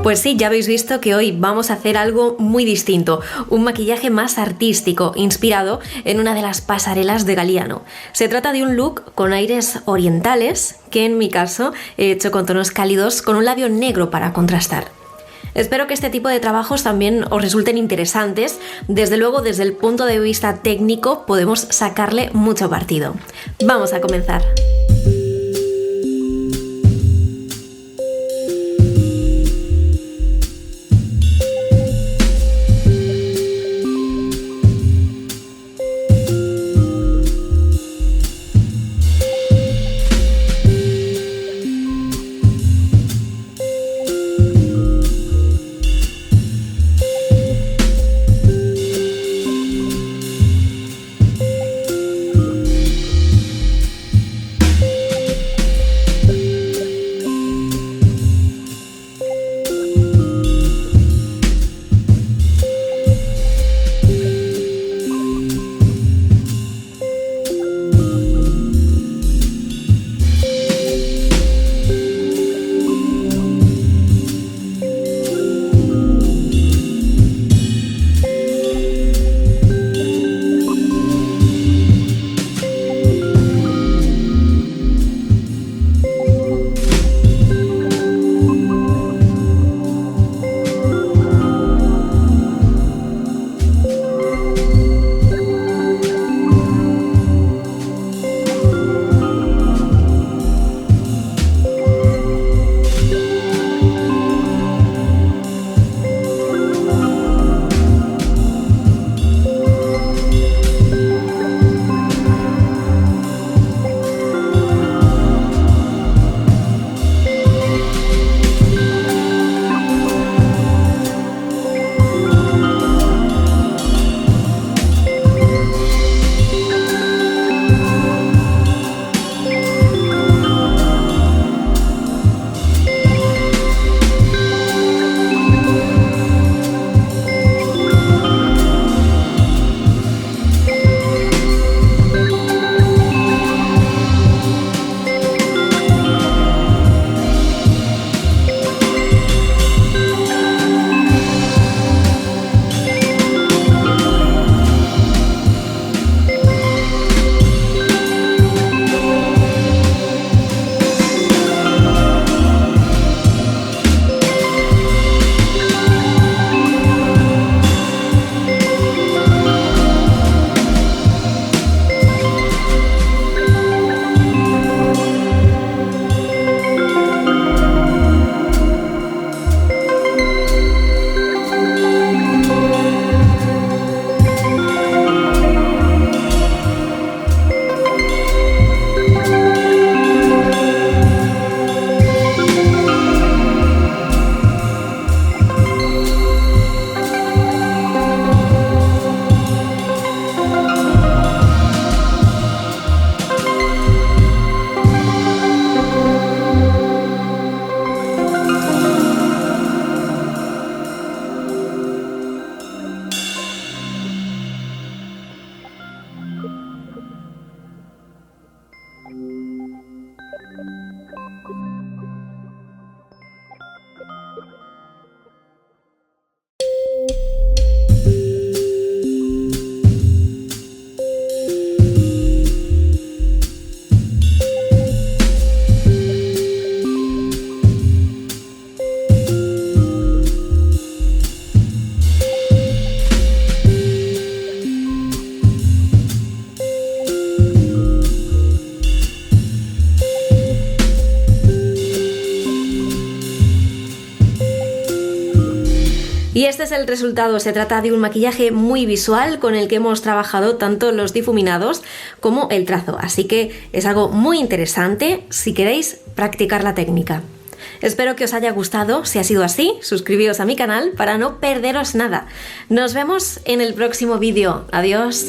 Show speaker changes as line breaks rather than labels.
Pues sí, ya habéis visto que hoy vamos a hacer algo muy distinto, un maquillaje más artístico, inspirado en una de las pasarelas de Galliano. Se trata de un look con aires orientales, que en mi caso he hecho con tonos cálidos con un labio negro para contrastar. Espero que este tipo de trabajos también os resulten interesantes. Desde luego, desde el punto de vista técnico, podemos sacarle mucho partido. Vamos a comenzar. Y este es el resultado. Se trata de un maquillaje muy visual con el que hemos trabajado tanto los difuminados como el trazo, así que es algo muy interesante si queréis practicar la técnica. Espero que os haya gustado. Si ha sido así, suscribíos a mi canal para no perderos nada. Nos vemos en el próximo vídeo. Adiós.